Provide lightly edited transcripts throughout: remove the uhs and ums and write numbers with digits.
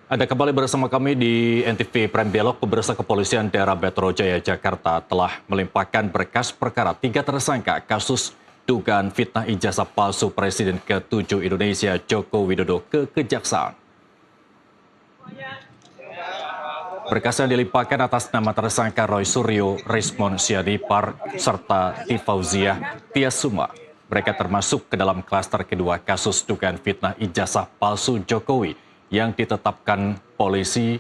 Anda kembali bersama kami di NTV Prime Dialog. Pemirsa, Kepolisian Daerah Metro Jaya Jakarta telah melimpahkan berkas perkara 3 tersangka kasus dugaan fitnah ijazah palsu Presiden ke-7 Indonesia Joko Widodo ke Kejaksaan. Berkas yang dilimpahkan atas nama tersangka Roy Suryo, Rismon Sianipar, serta Tifauziah Tiasuma. Mereka termasuk ke dalam klaster kedua kasus dugaan fitnah ijazah palsu Jokowi yang ditetapkan polisi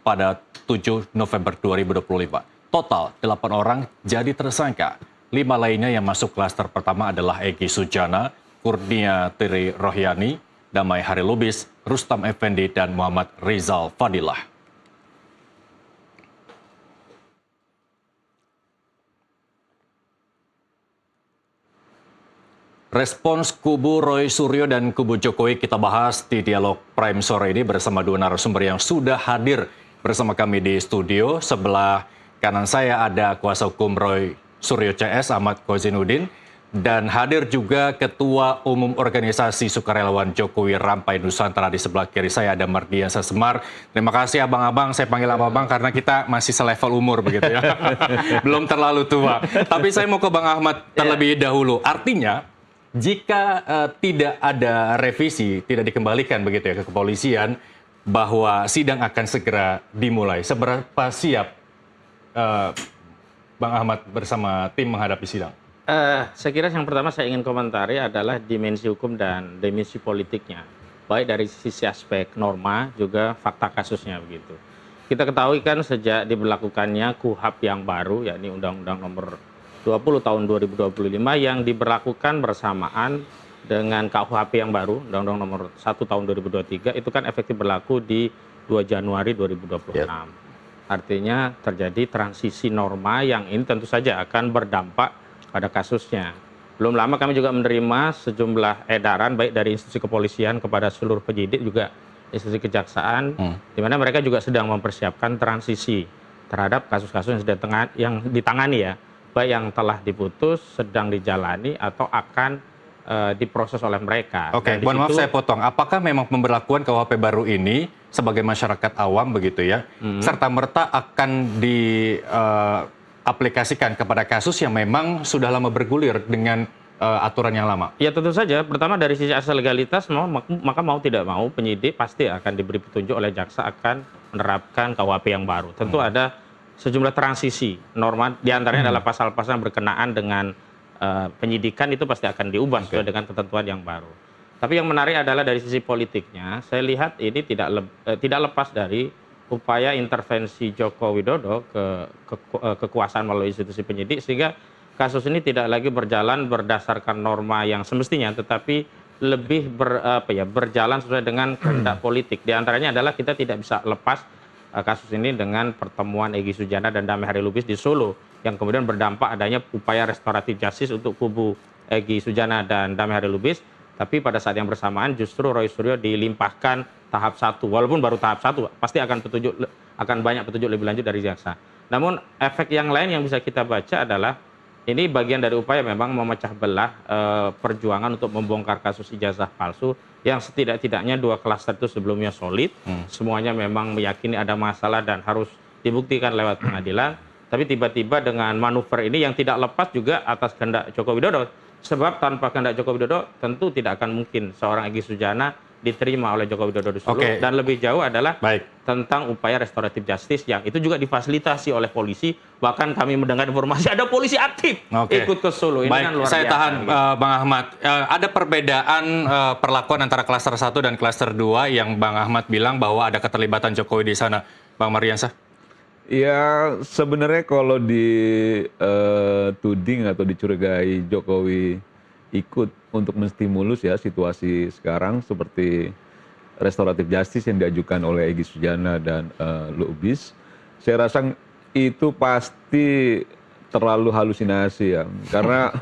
pada 7 November 2025. Total 8 orang jadi tersangka. 5 lainnya yang masuk klaster pertama adalah Egy Sujana, Kurnia Tri Rohyani, Damai Hari Lubis, Rustam Effendi, dan Muhammad Rizal Fadilah. Respons kubu Roy Suryo dan kubu Jokowi kita bahas di Dialog Prime sore ini bersama dua narasumber yang sudah hadir bersama kami di studio. Sebelah kanan saya ada kuasa hukum Roy Suryo CS, Ahmad Kozinuddin, dan hadir juga Ketua Umum Organisasi Sukarelawan Jokowi Rampai Nusantara. Di sebelah kiri saya ada Mardiansyah Semar. Terima kasih abang-abang, saya panggil abang-abang karena kita masih selevel umur begitu ya. Belum terlalu tua. Tapi saya mau ke Bang Ahmad terlebih dahulu. Artinya, jika tidak ada revisi, tidak dikembalikan begitu ya ke kepolisian, bahwa sidang akan segera dimulai. Seberapa siap Bang Ahmad bersama tim menghadapi sidang? Saya kira yang pertama saya ingin komentari adalah dimensi hukum dan dimensi politiknya. Baik dari sisi aspek norma, juga fakta kasusnya begitu. Kita ketahui kan sejak diberlakukannya KUHP yang baru, yakni Undang-Undang Nomor 20 tahun 2025 yang diberlakukan bersamaan dengan KUHP yang baru, Undang-Undang Nomor 1 tahun 2023, itu kan efektif berlaku di 2 Januari 2026. Artinya terjadi transisi norma yang ini tentu saja akan berdampak pada kasusnya. Belum lama kami juga menerima sejumlah edaran baik dari institusi kepolisian kepada seluruh penyidik, juga institusi kejaksaan, di mana mereka juga sedang mempersiapkan transisi terhadap kasus-kasus yang ditangani ya, baik yang telah diputus, sedang dijalani, atau akan diproses oleh mereka. Oke, mohon maaf saya potong. Apakah memang pemberlakuan KUHP baru ini sebagai masyarakat awam begitu ya, serta-merta akan diaplikasikan kepada kasus yang memang sudah lama bergulir dengan aturan yang lama? Ya tentu saja. Pertama dari sisi asas legalitas, maka mau tidak mau penyidik pasti akan diberi petunjuk oleh jaksa akan menerapkan KUHP yang baru. Tentu ada sejumlah transisi norma, diantaranya adalah pasal-pasal yang berkenaan dengan penyidikan itu pasti akan diubah sesuai dengan ketentuan yang baru. Tapi yang menarik adalah dari sisi politiknya, saya lihat ini tidak lepas dari upaya intervensi Joko Widodo ke kekuasaan melalui institusi penyidik, sehingga kasus ini tidak lagi berjalan berdasarkan norma yang semestinya, tetapi lebih berjalan sesuai dengan kehendak politik. Di antaranya adalah kita tidak bisa lepas kasus ini dengan pertemuan Egy Sujana dan Damai Hari Lubis di Solo, yang kemudian berdampak adanya upaya restoratif justice untuk kubu Egy Sujana dan Damai Hari Lubis. Tapi pada saat yang bersamaan justru Roy Suryo dilimpahkan tahap 1, walaupun baru tahap 1, pasti akan banyak petunjuk lebih lanjut dari jaksa. Namun efek yang lain yang bisa kita baca adalah ini bagian dari upaya memang memecah belah perjuangan untuk membongkar kasus ijazah palsu yang setidak-tidaknya 2 klaster itu sebelumnya solid, semuanya memang meyakini ada masalah dan harus dibuktikan lewat pengadilan, tapi tiba-tiba dengan manuver ini yang tidak lepas juga atas kehendak Joko Widodo, sebab tanpa kehendak Joko Widodo tentu tidak akan mungkin seorang Egy Sujana diterima oleh Joko Widodo di Solo. Dan lebih jauh adalah tentang upaya restoratif justice yang itu juga difasilitasi oleh polisi. Bahkan kami mendengar informasi ada polisi aktif ikut ke Solo. Ini kan luar biasa. Saya tahan Bang Ahmad. Ada perbedaan perlakuan antara klaster 1 dan klaster 2 yang Bang Ahmad bilang bahwa ada keterlibatan Jokowi di sana. Bang Mardiansyah? Ya sebenarnya kalau dituding atau dicurigai Jokowi ikut untuk menstimulus ya situasi sekarang seperti restoratif justice yang diajukan oleh Egy Sujana dan Lubis, saya rasa itu pasti terlalu halusinasi ya, karena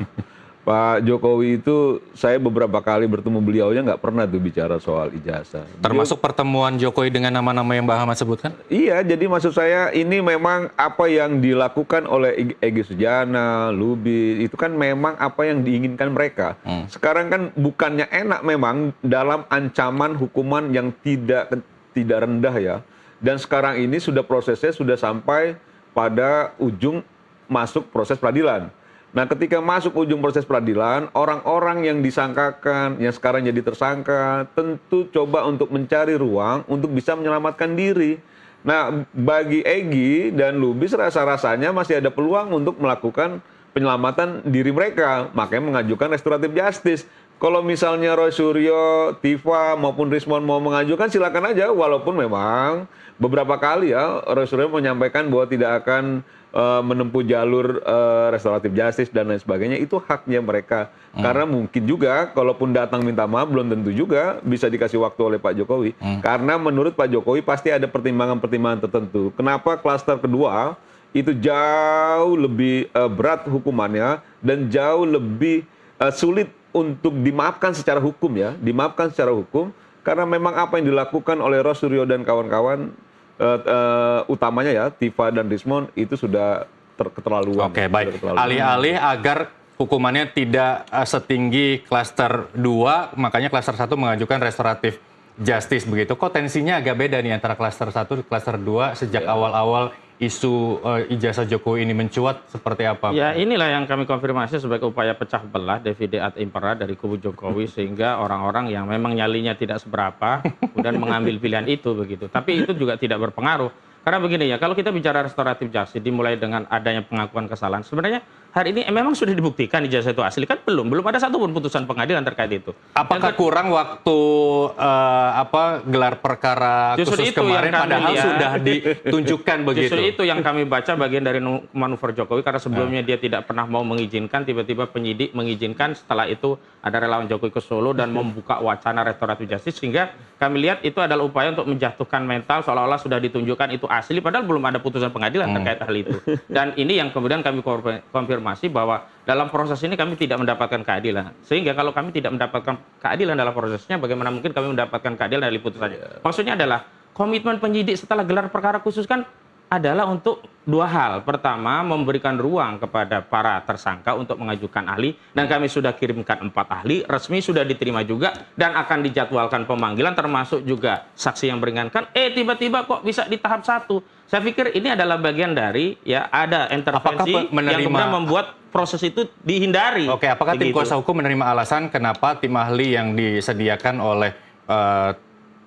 Pak Jokowi itu saya beberapa kali bertemu beliaunya nggak pernah tuh bicara soal ijazah. Termasuk pertemuan Jokowi dengan nama-nama yang Bang Ahmad sebutkan? Iya, jadi maksud saya ini memang apa yang dilakukan oleh Egy Sujana, Lubis, itu kan memang apa yang diinginkan mereka. Sekarang kan bukannya enak memang dalam ancaman hukuman yang tidak tidak rendah ya. Dan sekarang ini prosesnya sudah sampai pada ujung masuk proses peradilan. Nah, ketika masuk ujung proses peradilan, orang-orang yang disangkakan, yang sekarang jadi tersangka, tentu coba untuk mencari ruang untuk bisa menyelamatkan diri. Nah, bagi Egy dan Lubis rasa-rasanya masih ada peluang untuk melakukan penyelamatan diri mereka, makanya mengajukan restoratif justice. Kalau misalnya Roy Suryo, Tifa maupun Rismond mau mengajukan, silakan aja, walaupun memang beberapa kali ya Roy Suryo menyampaikan bahwa tidak akan menempuh jalur restoratif justice dan lain sebagainya. Itu haknya mereka. Karena mungkin juga kalaupun datang minta maaf belum tentu juga bisa dikasih waktu oleh Pak Jokowi. Karena menurut Pak Jokowi pasti ada pertimbangan-pertimbangan tertentu. Kenapa klaster kedua itu jauh lebih berat hukumannya dan jauh lebih sulit untuk dimaafkan secara hukum ya. Dimaafkan secara hukum karena memang apa yang dilakukan oleh Roy Suryo dan kawan-kawan utamanya ya, Tifa dan Rismond itu sudah keterlaluan. Oke, baik. Alih-alih agar hukumannya tidak setinggi klaster 2, makanya klaster 1 mengajukan restoratif justice begitu. Kok tensinya agak beda nih antara klaster 1 dan klaster 2 sejak awal-awal isu ijazah Jokowi ini mencuat seperti apa? Ya, inilah yang kami konfirmasi sebagai upaya pecah belah divide ad impera dari kubu Jokowi sehingga orang-orang yang memang nyalinya tidak seberapa kemudian mengambil pilihan itu begitu. Tapi itu juga tidak berpengaruh. Karena begini ya, kalau kita bicara restoratif justice dimulai dengan adanya pengakuan kesalahan, sebenarnya hari ini memang sudah dibuktikan ijazah itu asli kan belum ada satupun putusan pengadilan terkait itu. Apakah kurang waktu gelar perkara khusus kemarin padahal sudah ditunjukkan begitu? Justru itu yang kami baca bagian dari manuver Jokowi karena sebelumnya dia tidak pernah mau mengizinkan, tiba-tiba penyidik mengizinkan, setelah itu ada relawan Jokowi ke Solo dan membuka wacana restoratif justice sehingga kami lihat itu adalah upaya untuk menjatuhkan mental seolah-olah sudah ditunjukkan itu asli padahal belum ada putusan pengadilan terkait hal itu. Dan ini yang kemudian kami konfirmasi bahwa dalam proses ini kami tidak mendapatkan keadilan. Sehingga kalau kami tidak mendapatkan keadilan dalam prosesnya, bagaimana mungkin kami mendapatkan keadilan dari putusannya? Maksudnya adalah komitmen penyidik setelah gelar perkara khusus kan adalah untuk dua hal. Pertama, memberikan ruang kepada para tersangka untuk mengajukan ahli, dan kami sudah kirimkan 4 ahli, resmi sudah diterima juga, dan akan dijadwalkan pemanggilan, termasuk juga saksi yang meringankan. Tiba-tiba kok bisa di tahap 1? Saya pikir ini adalah bagian dari ya ada intervensi yang kemudian membuat proses itu dihindari. Oke, apakah tim kuasa hukum menerima alasan kenapa tim ahli yang disediakan oleh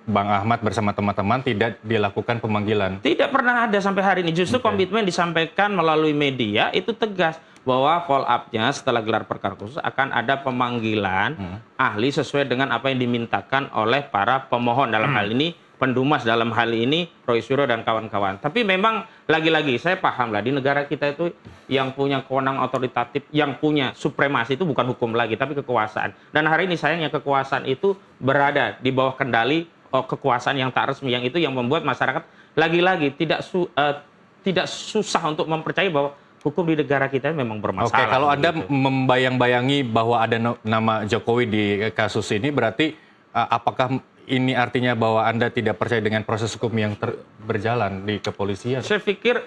Bang Ahmad bersama teman-teman tidak dilakukan pemanggilan? Tidak pernah ada sampai hari ini. Justru komitmen disampaikan melalui media itu tegas bahwa follow up-nya setelah gelar perkara khusus akan ada pemanggilan ahli sesuai dengan apa yang dimintakan oleh para pemohon dalam hal ini pendumas, dalam hal ini Roy Suryo dan kawan-kawan. Tapi memang lagi-lagi saya paham lah di negara kita itu yang punya kewenangan otoritatif, yang punya supremasi itu bukan hukum lagi tapi kekuasaan. Dan hari ini sayangnya kekuasaan itu berada di bawah kendali kekuasaan yang tak resmi, yang itu yang membuat masyarakat lagi-lagi tidak susah untuk mempercayai bahwa hukum di negara kita memang bermasalah. Oke, kalau Anda membayang-bayangi bahwa ada nama Jokowi di kasus ini, berarti apakah ini artinya bahwa Anda tidak percaya dengan proses hukum yang berjalan di kepolisian? Saya pikir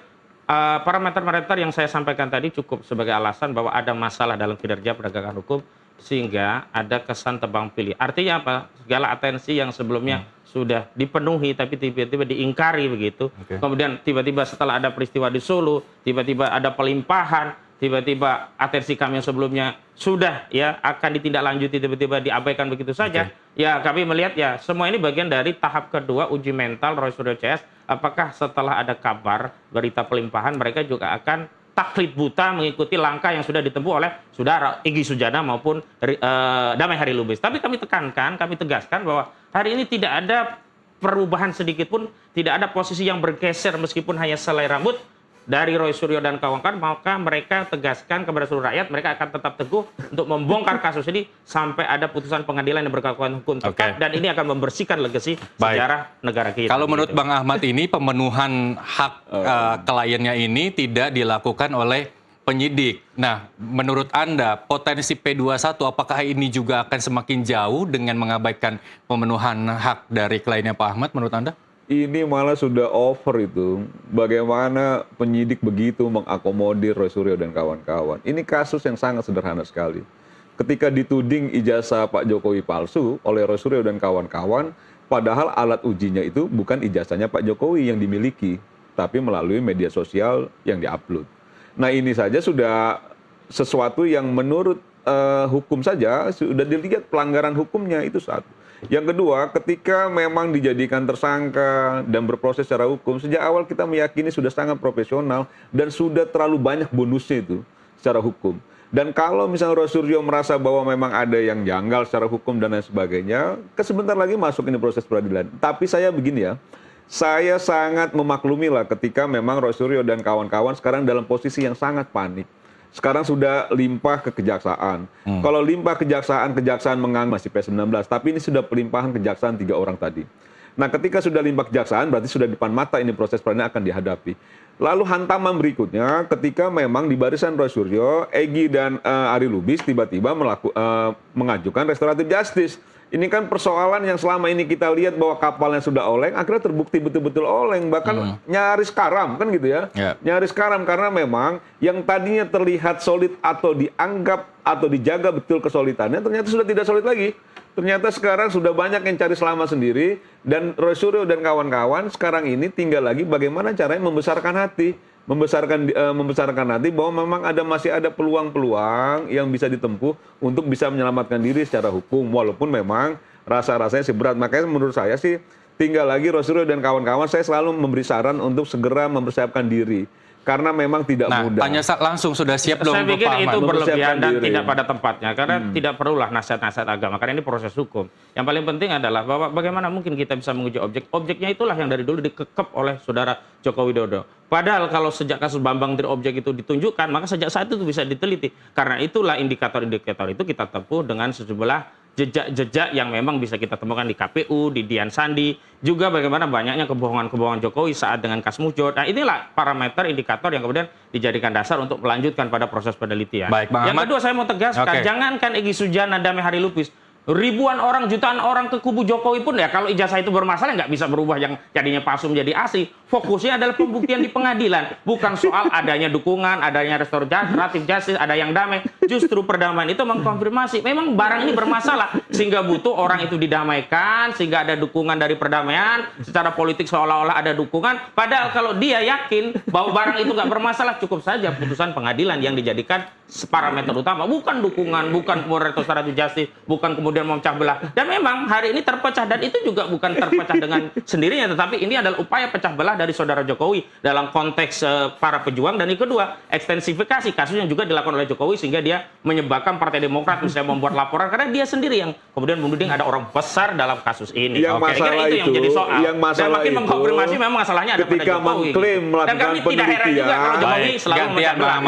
parameter-parameter yang saya sampaikan tadi cukup sebagai alasan bahwa ada masalah dalam kinerja penegakan hukum, sehingga ada kesan tebang pilih. Artinya apa? Segala atensi yang sebelumnya sudah dipenuhi tapi tiba-tiba diingkari begitu. Kemudian tiba-tiba setelah ada peristiwa di Solo, tiba-tiba ada pelimpahan, tiba-tiba atensi kami yang sebelumnya sudah ya akan ditindaklanjuti tiba-tiba diabaikan begitu saja. Ya kami melihat ya semua ini bagian dari tahap kedua uji mental Roy Suryo CS. Apakah setelah ada kabar berita pelimpahan mereka juga akan taklid buta mengikuti langkah yang sudah ditempuh oleh saudara Egy Sujana maupun Damai Hari Lubis. Tapi kami tekankan, kami tegaskan bahwa hari ini tidak ada perubahan sedikit pun, tidak ada posisi yang bergeser meskipun hanya selai rambut dari Roy Suryo dan kawan-kawan, maka mereka tegaskan kepada seluruh rakyat, mereka akan tetap teguh untuk membongkar kasus ini sampai ada putusan pengadilan yang berkekuatan hukum tetap, dan ini akan membersihkan legasi sejarah negara kita. Kalau menurut Bang Ahmad ini pemenuhan hak kliennya ini tidak dilakukan oleh penyidik. Nah, menurut Anda potensi P21 apakah ini juga akan semakin jauh dengan mengabaikan pemenuhan hak dari kliennya Pak Ahmad menurut Anda? Ini malah sudah over itu. Bagaimana penyidik begitu mengakomodir Roy Suryo dan kawan-kawan. Ini kasus yang sangat sederhana sekali. Ketika dituding ijazah Pak Jokowi palsu oleh Roy Suryo dan kawan-kawan, Padahal alat ujinya itu bukan ijazahnya Pak Jokowi yang dimiliki, tapi melalui media sosial yang diupload. Nah ini saja sudah sesuatu yang menurut hukum saja sudah dilihat pelanggaran hukumnya, itu satu. Yang kedua, ketika memang dijadikan tersangka dan berproses secara hukum, sejak awal kita meyakini sudah sangat profesional dan sudah terlalu banyak bonusnya itu secara hukum. Dan kalau misalnya Roy Suryo merasa bahwa memang ada yang janggal secara hukum dan lain sebagainya, sebentar lagi masuk ini proses peradilan. Tapi saya begini ya, saya sangat memaklumi lah ketika memang Roy Suryo dan kawan-kawan sekarang dalam posisi yang sangat panik. Sekarang sudah limpah ke kejaksaan. Kalau limpah kejaksaan menganggap masih P19, tapi ini sudah pelimpahan kejaksaan 3 orang tadi. Nah, ketika sudah limpah kejaksaan, berarti sudah depan mata ini proses peradilan akan dihadapi. Lalu hantaman berikutnya, ketika memang di barisan Roy Suryo, Egy dan Ari Lubis tiba-tiba mengajukan restoratif justice. Ini kan persoalan yang selama ini kita lihat bahwa kapalnya sudah oleng, akhirnya terbukti betul-betul oleng, bahkan nyaris karam, kan gitu ya. Nyaris karam karena memang yang tadinya terlihat solid atau dianggap atau dijaga betul kesolidannya, ternyata sudah tidak solid lagi. Ternyata sekarang sudah banyak yang cari selamat sendiri, dan Roy Suryo dan kawan-kawan sekarang ini tinggal lagi bagaimana caranya membesarkan hati. Membesarkan hati bahwa memang masih ada peluang-peluang yang bisa ditempuh untuk bisa menyelamatkan diri secara hukum, walaupun memang rasa-rasanya berat. Makanya menurut saya sih tinggal lagi Roy Suryo dan kawan-kawan, saya selalu memberi saran untuk segera mempersiapkan diri. Karena memang tidak mudah. Tanya langsung, sudah siap belum? Saya pikir Pak itu Ahmad? berlebihan dan tidak pada tempatnya. Karena tidak perlulah nasihat-nasihat agama. Karena ini proses hukum. Yang paling penting adalah bahwa bagaimana mungkin kita bisa menguji objek. Objeknya itulah yang dari dulu dikekep oleh saudara Joko Widodo. Padahal kalau sejak kasus Bambang Tri objek itu ditunjukkan, maka sejak saat itu bisa diteliti. Karena itulah indikator-indikator itu kita tempuh dengan sejumlah jejak-jejak yang memang bisa kita temukan di KPU, di Dian Sandi, juga bagaimana banyaknya kebohongan-kebohongan Jokowi saat dengan Kasmujo. Nah inilah parameter indikator yang kemudian dijadikan dasar untuk melanjutkan pada proses penelitian. Baik, Bang Yang Ahmad. kedua saya mau tegaskan, jangankan Egy Sujana, Damai Hari Lubis, ribuan orang, jutaan orang ke kubu Jokowi pun ya kalau ijazah itu bermasalah nggak bisa berubah yang jadinya palsu menjadi asli. Fokusnya adalah pembuktian di pengadilan, bukan soal adanya dukungan, adanya restoratif justice, ada yang damai. Justru perdamaian itu mengkonfirmasi memang barang ini bermasalah sehingga butuh orang itu didamaikan, sehingga ada dukungan dari perdamaian. Secara politik seolah-olah ada dukungan, padahal kalau dia yakin bahwa barang itu nggak bermasalah, cukup saja putusan pengadilan yang dijadikan parameter utama, bukan dukungan, bukan kemudian restoratif justice, bukan kemudian memecah belah. Dan memang hari ini terpecah, dan itu juga bukan terpecah dengan sendirinya, tetapi ini adalah upaya pecah belah dari saudara Jokowi dalam konteks para pejuang. Dan yang kedua, ekstensifikasi kasus yang juga dilakukan oleh Jokowi sehingga dia menyebabkan Partai Demokrat misalnya membuat laporan karena dia sendiri yang kemudian menuding ada orang besar dalam kasus ini. Yang masalah itu yang jadi soal. Yang masalah dan makin itu, mengkonfirmasi memang masalahnya ada pada ketika Jokowi. mengklaim melakukan Dan kami tidak heran juga kalau Jokowi selalu memecah belah.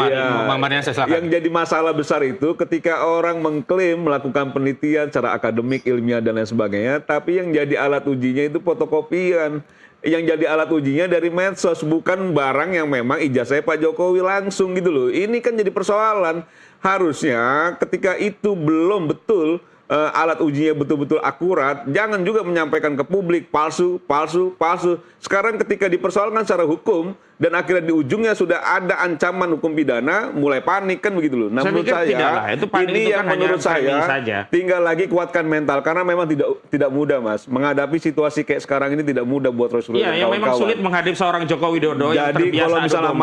Yang jadi masalah besar itu ketika orang mengklaim melakukan penelitian secara akademik, ilmiah dan lain sebagainya, tapi yang jadi alat ujinya itu fotokopian. Yang jadi alat ujinya dari medsos, bukan barang yang memang ijazahnya Pak Jokowi langsung gitu loh. Ini kan jadi persoalan. Harusnya ketika itu belum betul, alat ujinya betul-betul akurat, jangan juga menyampaikan ke publik palsu. Sekarang ketika dipersoalkan secara hukum dan akhirnya di ujungnya sudah ada ancaman hukum pidana, mulai panik kan begitu loh. Nah, menurut saya ini yang menurut saya tinggal lagi kuatkan mental karena memang tidak mudah, Mas. Menghadapi situasi kayak sekarang ini tidak mudah buat Roy Suryo dan yang kawan-kawan. memang sulit menghadapi seorang Joko Widodo yang jadi terbiasa kalau misalnya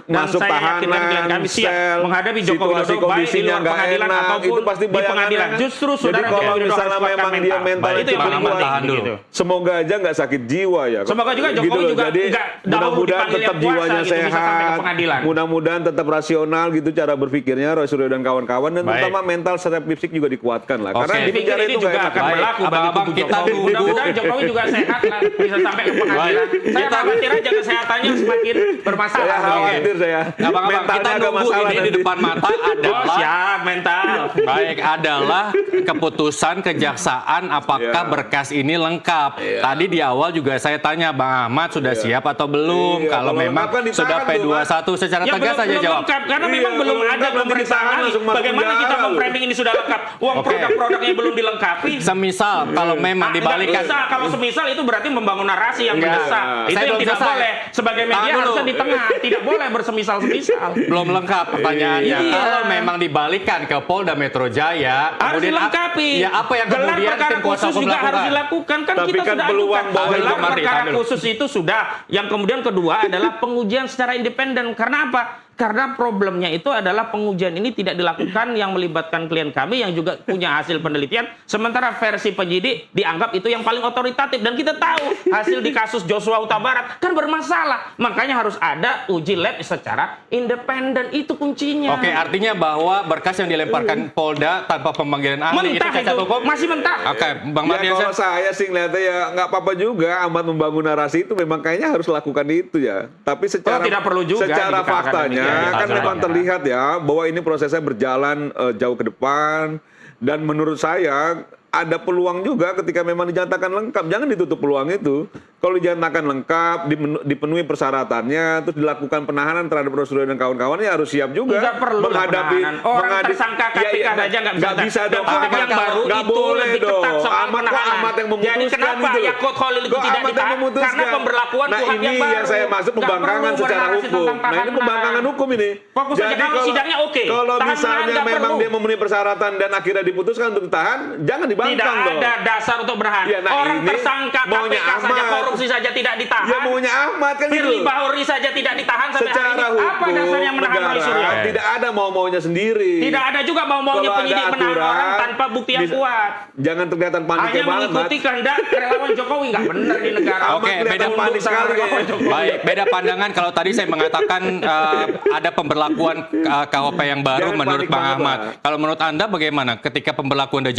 masuk tahanan, kami siap sel, menghadapi Joko Widodo baik di luar pengadilan ataupun itu pasti di pengadilan. Justru saudara jadi kalau misalnya memang dia mental itu yang paling penting gitu. Semoga aja nggak sakit jiwa ya. Semoga juga Jokowi juga nggak mudah-mudahan tetap jiwanya gitu, sehat. Mudah-mudahan tetap rasional gitu cara berpikirnya Roy Suryo dan kawan-kawan, dan terutama mental secara fisik juga dikuatkan lah. Karena di penjara itu juga akan berlaku bagi kubu Jokowi. Mudah-mudahan Jokowi juga sehat lah, bisa sampai ke pengadilan. Saya khawatir aja kesehatannya semakin bermasalah. Saya khawatir saya. Kita nunggu ini di depan mata adalah siap mental. Baik, adalah keputusan kejaksaan apakah berkas ini lengkap. Tadi di awal juga saya tanya Bang Ahmad sudah siap atau belum. Kalau memang memang ditetapkan, ditahan sudah P21 secara Ya, tegas saja belum jawab. lengkap, karena Iya, memang belum belum ada lengkap, nanti pemeriksaan ditahan ahli. langsung masuk Bagaimana kita penjara. memframing ini sudah lengkap? Uang Oke. produk-produknya belum dilengkapi. Semisal kalau memang Nggak dibalikan bisa. Kalau semisal itu berarti membangun narasi yang Enggak. mendesak. Itu Saya yang belum tidak selesai. boleh. Sebagai media Tahan dulu. harusnya di tengah. Tidak boleh bersemisal-semisal. belum lengkap pertanyaannya. Iya. Kalau memang dibalikan ke Polda Metro Jaya, Harus kemudian dilengkapi. ya apa yang Gelar kemudian perkara tim kuasa khusus hukum juga harus lakukan? dilakukan. Kan Tapi kita kan sudah peluang ajukan. bahwa Gelar itu Mardi, perkara tahan dulu. khusus itu sudah. Yang kemudian kedua adalah pengujian secara independen. Karena apa? Karena problemnya itu adalah pengujian ini tidak dilakukan yang melibatkan klien kami yang juga punya hasil penelitian. Sementara versi penyidik dianggap itu yang paling otoritatif. Dan kita tahu hasil di kasus Joshua Huta Barat kan bermasalah. Makanya harus ada uji lab secara independen. Itu kuncinya. Oke, artinya bahwa berkas yang dilemparkan Polda tanpa pemanggilan ahli mentah cacat itu. hukum? Masih mentah. Oke, Bang Ya Mardiansyah. kalau saya sih ngeliatnya ya nggak apa-apa juga amat membangun narasi itu memang kayaknya harus lakukan itu ya. Tapi secara tidak perlu juga secara dikatakan faktanya demikian. kan Iya, memang iya. terlihat ya bahwa ini prosesnya berjalan jauh ke depan dan menurut saya ada peluang juga ketika memang dinyatakan lengkap. Jangan ditutup peluang itu. Kalau dinyatakan lengkap, dipenuhi persyaratannya, terus dilakukan penahanan terhadap Roy dan kawan-kawannya harus siap juga Nggak perlu menghadapi penahanan. Orang tersangka KPK saja nggak bisa. dong. Dan Ahmad, yang baru nggak itu boleh lebih dong. ketat soal Ahmad kok penahanan. Ahmad yang memutuskan Jadi kenapa gitu loh. Yaakob Khalil itu Kok tidak Ahmad yang ditahan? memutuskan? Karena pemberlakuan Nah, KUHP ini yang baru. yang saya maksud Nggak pembangkangan perlu secara bernarasi hukum. tentang Nah, ini tahan pembangkangan menahan. hukum ini. Fokus saja kalau sidangnya oke. Kalau Tahan misalnya menahan nggak memang perlu. dia memenuhi persyaratan dan akhirnya diputuskan untuk ditahan, jangan dibangkang Tidak dong. ada dasar untuk bertahan. Ya, nah Orang ini tersangka maunya KPK saja Ahmad. korupsi saja tidak ditahan. Ya maunya Ahmad kan Firly gitu. Bahuri saja tidak ditahan sampai hari Secara ini. hukum Apa dasarnya menahan Roy Suryo? negara tidak ada mau-maunya sendiri. Tidak ada juga mau-maunya Kalau penyidik ada menahan aturan, orang tanpa bukti yang kuat. Jangan kelihatan paniknya Hanya banget, mengikuti Mat. kehendak relawan Jokowi. Nggak benar di negara. Ahmad Oke, kelihatan beda panik sekali relawan kayaknya. Jokowi. Baik, beda pandangan kalau tadi saya mengatakan ada pemberlakuan KUHP yang baru Jangan menurut panik Bang banget, Ahmad. Pak. Kalau menurut Anda bagaimana ketika pemberlakuan 2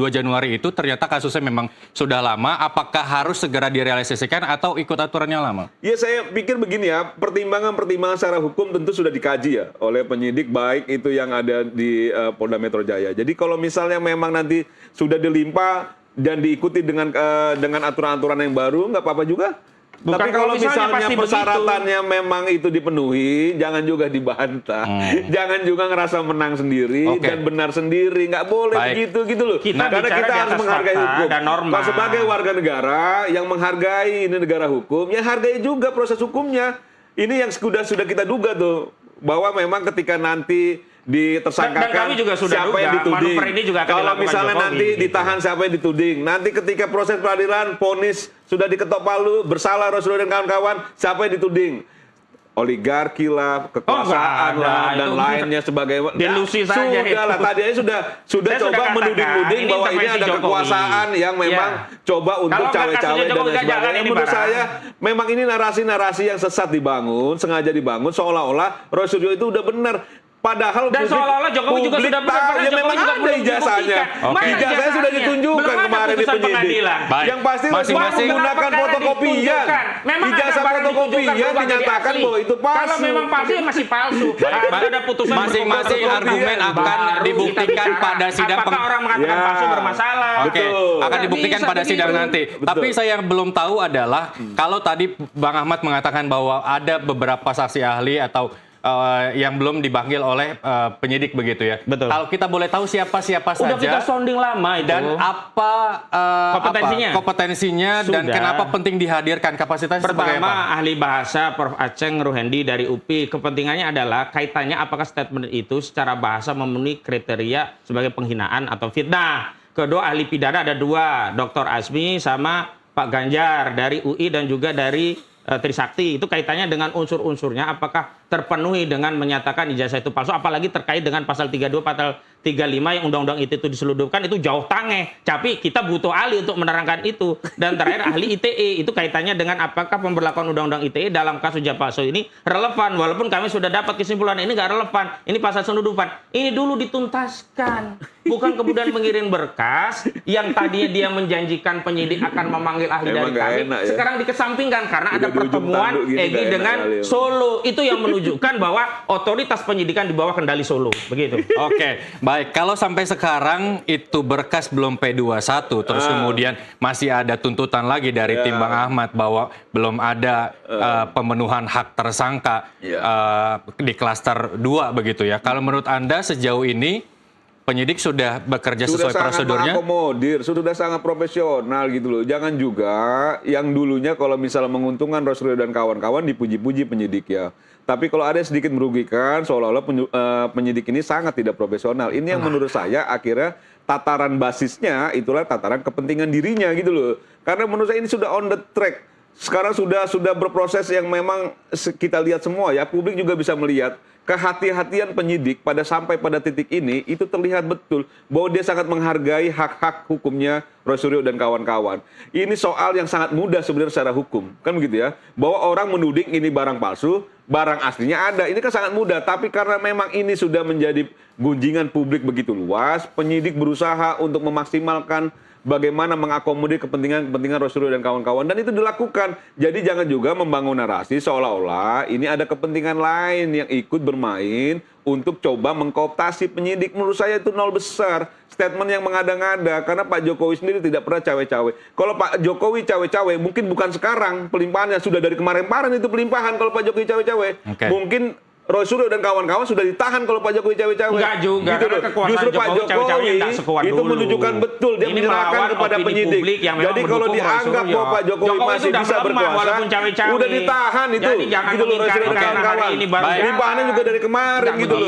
Januari itu ternyata kasusnya memang sudah lama, apakah harus segera direalisasikan atau ikut aturan yang lama? Ya saya pikir begini ya, pertimbangan-pertimbangan secara hukum tentu sudah dikaji ya oleh penyidik baik itu yang ada di Polda Metro Jaya. Jadi kalau misalnya memang nanti sudah dilimpah dan diikuti dengan aturan-aturan yang baru, nggak apa-apa juga. Bukan Tapi kalau kalau misalnya misalnya pasti persyaratannya memang itu dipenuhi, jangan juga dibantah. Jangan juga ngerasa menang sendiri Oke. dan benar sendiri. Nggak boleh Baik. begitu gitu loh. Kita Karena bicara kita di harus atas menghargai fakta hukum. dan norma. Kalau sebagai warga negara yang menghargai ini negara hukum, ya hargai juga proses hukumnya. Ini yang sudah kita duga tuh bahwa memang ketika nanti ditersangkakan Dan kami juga sudah siapa duga, yang dituding. manuver ini juga akan Kalau dilakukan misalnya Jokowi, nanti gitu. ditahan siapa yang dituding. Nanti ketika proses peradilan vonis sudah diketok palu, bersalah Roy dan kawan-kawan, siapa yang dituding? Oligarki lah, kekuasaan nggak ada. lah, dan Itu lainnya sebagai delusi saja sudah itu. lah, tadi aja sudah Saya coba sudah menuding-nuding katakan, bahwa ini intervensi ada Jokowi. kekuasaan yang memang coba untuk Kalau nggak cawe-cawe kasusnya dan Jokowi lain nggak jalan sebagainya. ini Menurut barang. saya memang ini narasi-narasi yang sesat dibangun, sengaja dibangun seolah-olah Roy Suryo itu udah benar. Padahal Dan seolah-olah Jokowi juga sudah benar, tahu, padahal ya Jokowi memang juga ada belum ijazahnya. dibuktikan. Oke. Mana Ijazahnya sudah ijazahnya? ditunjukkan Belum ada kemarin di putusan penyidik. pengadilan. Baik. Yang pasti Masing-masing menggunakan Perkara fotokopian. ditunjukkan. Memang ada Ijazah barang fotokopian ditunjukkan berbagai dinyatakan asli. bahwa itu palsu. Kalau memang palsu ya masih palsu. Harus ada putusan Masing-masing berfotokopi. argumen akan Baru dibuktikan kita bicara pada sidang apakah orang mengatakan Ya. palsu bermasalah. Oke, Betul. akan Nggak dibuktikan bisa pada sidang begitu. nanti. Betul. Tapi saya yang belum tahu adalah kalau tadi Bang Ahmad mengatakan bahwa ada beberapa saksi ahli atau yang belum dipanggil oleh penyidik begitu ya. Betul. Kalau kita boleh tahu siapa-siapa Udah kita saja sounding lama itu. dan apa kompetensinya dan Sudah. kenapa penting dihadirkan kapasitas sebagai apa? Pertama, ahli bahasa Prof. Aceng Ruhendi dari UPI. Kepentingannya adalah kaitannya apakah statement itu secara bahasa memenuhi kriteria sebagai penghinaan atau fitnah. Kedua, ahli pidana ada 2, Dr. Azmi sama Pak Ganjar dari UI dan juga dari Trisakti. Itu kaitannya dengan unsur-unsurnya apakah terpenuhi dengan menyatakan ijazah itu palsu, apalagi terkait dengan pasal 32, pasal 35 yang undang-undang itu diseludupkan, itu jauh tangeh. Tapi kita butuh ahli untuk menerangkan itu. Dan terakhir ahli ITE, itu kaitannya dengan apakah pemberlakuan undang-undang ITE dalam kasus ijazah palsu ini relevan. Walaupun kami sudah dapat kesimpulan ini nggak relevan, ini pasal seludupan. Ini dulu dituntaskan. Bukan kemudian mengirim berkas yang tadinya dia menjanjikan penyidik akan memanggil ahli Emang dari nggak kami. enak ya? Sekarang dikesampingkan karena Udah ada di ujung pertemuan tanduk gini Egy nggak enak dengan kali ya. Solo. Itu yang menunjukkan menunjukkan bahwa otoritas penyidikan di bawah kendali Solo, begitu. Oke, baik. Kalau sampai sekarang itu berkas belum P21, terus kemudian masih ada tuntutan lagi dari tim Bang Ahmad bahwa belum ada pemenuhan hak tersangka di klaster 2 begitu ya. Kalau menurut Anda sejauh ini penyidik sudah bekerja sesuai prosedurnya? Sudah sangat mengakomodir, sudah sangat profesional gitu loh. Jangan juga yang dulunya kalau misalnya menguntungkan Rosario dan kawan-kawan dipuji-puji penyidik ya. Tapi kalau ada yang sedikit merugikan, seolah-olah penyidik ini sangat tidak profesional. Ini yang menurut saya akhirnya tataran basisnya itulah tataran kepentingan dirinya gitu loh. Karena menurut saya ini sudah on the track. Sekarang sudah berproses yang memang kita lihat semua ya. Publik juga bisa melihat kehati-hatian penyidik sampai pada titik ini itu terlihat betul bahwa dia sangat menghargai hak-hak hukumnya Rosario dan kawan-kawan. Ini soal yang sangat mudah sebenarnya secara hukum, kan begitu ya? Bahwa orang menuding ini barang palsu, barang aslinya ada. Ini kan sangat mudah, tapi karena memang ini sudah menjadi gunjingan publik begitu luas, penyidik berusaha untuk memaksimalkan bagaimana mengakomodir kepentingan Rosario dan kawan-kawan, dan itu dilakukan. Jadi jangan juga membangun narasi seolah-olah ini ada kepentingan lain yang ikut bermain untuk coba mengkooptasi penyidik. Menurut saya itu nol besar. Statement yang mengada-ngada, karena Pak Jokowi sendiri tidak pernah cawe-cawe. Kalau Pak Jokowi cawe-cawe, mungkin bukan sekarang pelimpahannya, sudah dari kemarin-kemarin itu pelimpahan kalau Pak Jokowi cawe-cawe. Mungkin Rosario dan kawan-kawan sudah ditahan kalau Pak Jokowi cawe-cawe. Enggak juga, gitu karena kekuatan Justru Pak Jokowi itu dulu. menunjukkan betul dia Ini menyerahkan kepada penyidik. Jadi kalau dianggap bahwa Pak Jokowi masih bisa berkuasa, udah ditahan itu. Jadi jangan gitu loh Rosario dan karena hari kawan-kawan. ini baru Pelimpahannya juga dari kemarin gitu loh.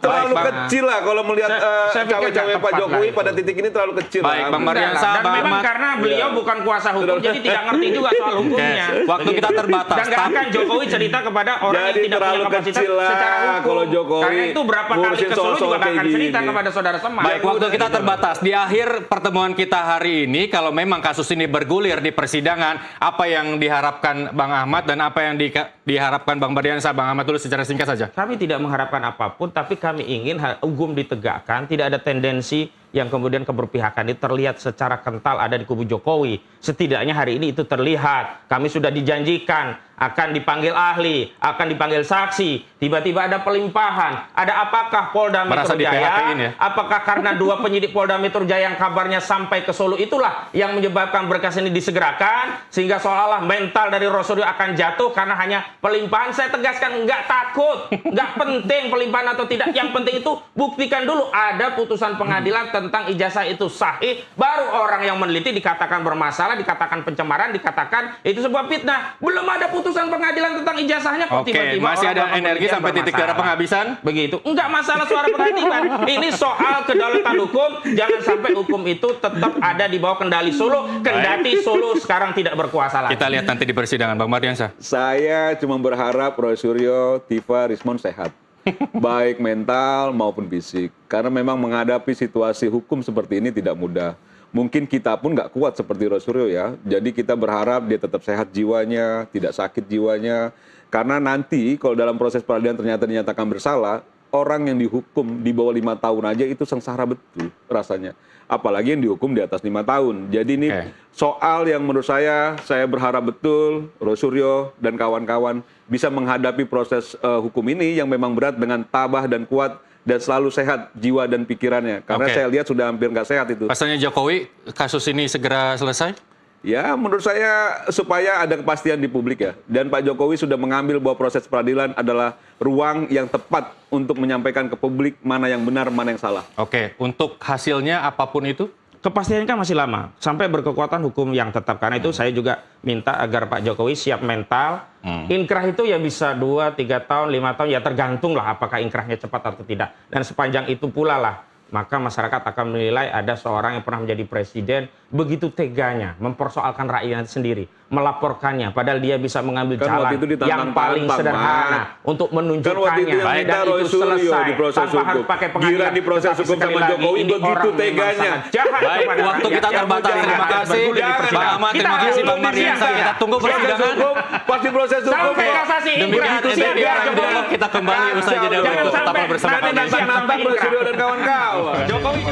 Terlalu kecil lah kalau melihat cawe-cawe Pak Jokowi pada titik ini terlalu kecil. Baik, Bang Mardiansyah, dan memang karena beliau bukan kuasa hukum, jadi tidak ngerti juga soal hukumnya. Waktu kita terbatas. Dan nggak akan Jokowi cerita kepada orang yang tidak punya kapasitas secara hukum. Jokowi karena itu berapa kali ke Solo juga nggak akan cerita kepada saudara semua. Baik, waktu kita terbatas. Di akhir pertemuan kita hari ini, kalau memang kasus ini bergulir di persidangan, apa yang diharapkan Bang Ahmad dan apa yang diharapkan Bang Mardiansyah? Bang Ahmad dulu secara singkat saja. Kami tidak mengharapkan apapun, tapi kami ingin hukum ditegakkan, tidak ada tendensi yang kemudian keberpihakan itu terlihat secara kental ada di kubu Jokowi. Setidaknya hari ini itu terlihat. Kami sudah dijanjikan akan dipanggil ahli, akan dipanggil saksi. Tiba-tiba ada pelimpahan. Ada apakah Polda Metro Jaya? Ya? Apakah karena 2 penyidik Polda Metro Jaya yang kabarnya sampai ke Solo itulah yang menyebabkan berkas ini disegerakan? Sehingga seolah-olah mental dari Rosario akan jatuh karena hanya pelimpahan. Saya tegaskan, nggak takut. Nggak penting pelimpahan atau tidak. Yang penting itu buktikan dulu ada putusan pengadilan tentang ijazah itu sahih. Baru orang yang meneliti dikatakan bermasalah, dikatakan pencemaran, dikatakan itu sebuah fitnah. Belum ada putusan pengadilan tentang ijazahnya kok tiba-tiba masih ada energi sampai titik darah penghabisan? Begitu. Enggak masalah suara pengadilan. Ini soal kedaulatan hukum. Jangan sampai hukum itu tetap ada di bawah kendali Solo. Kendati Solo sekarang tidak berkuasa lagi. Kita lihat nanti di persidangan. Bang Mardiansyah. Saya cuma berharap Rosario, Tifa, Rismon sehat. Baik mental maupun fisik. Karena memang menghadapi situasi hukum seperti ini tidak mudah. Mungkin kita pun nggak kuat seperti Rosario ya. Jadi kita berharap dia tetap sehat jiwanya, tidak sakit jiwanya. Karena nanti kalau dalam proses peradilan ternyata dinyatakan bersalah, orang yang dihukum di bawah 5 tahun aja itu sengsara betul rasanya. Apalagi yang dihukum di atas 5 tahun. Jadi ini soal yang menurut saya berharap betul Rosario dan kawan-kawan bisa menghadapi proses hukum ini yang memang berat dengan tabah dan kuat dan selalu sehat jiwa dan pikirannya. Karena saya lihat sudah hampir nggak sehat itu. Pasalnya Jokowi, kasus ini segera selesai? Ya, menurut saya supaya ada kepastian di publik ya. Dan Pak Jokowi sudah mengambil bahwa proses peradilan adalah ruang yang tepat untuk menyampaikan ke publik mana yang benar, mana yang salah. Oke, untuk hasilnya apapun itu? Kepastiannya kan masih lama, sampai berkekuatan hukum yang tetap. Karena itu saya juga minta agar Pak Jokowi siap mental. Inkrah itu ya bisa 2, 3 tahun, 5 tahun, ya tergantung lah apakah inkrahnya cepat atau tidak. Dan sepanjang itu pula lah, maka masyarakat akan menilai ada seorang yang pernah menjadi presiden begitu teganya mempersoalkan rakyat sendiri, melaporkannya, padahal dia bisa mengambil jalan yang paling sederhana untuk menunjukkannya, dan itu selesai tanpa harus pakai pengadilan. Di proses hukum sama Jokowi begitu teganya. Baik, waktu kita terbatas. Terima kasih Bang Ahmad, terima kasih Bang Mardiansyah. Kita tunggu persidangan. Pasti proses hukum. Sampai kasasi. Demikian kita kembali usai jeda berikut. Tetaplah bersama kami. Nantang Rosario dan kawan-kawan. Jokowi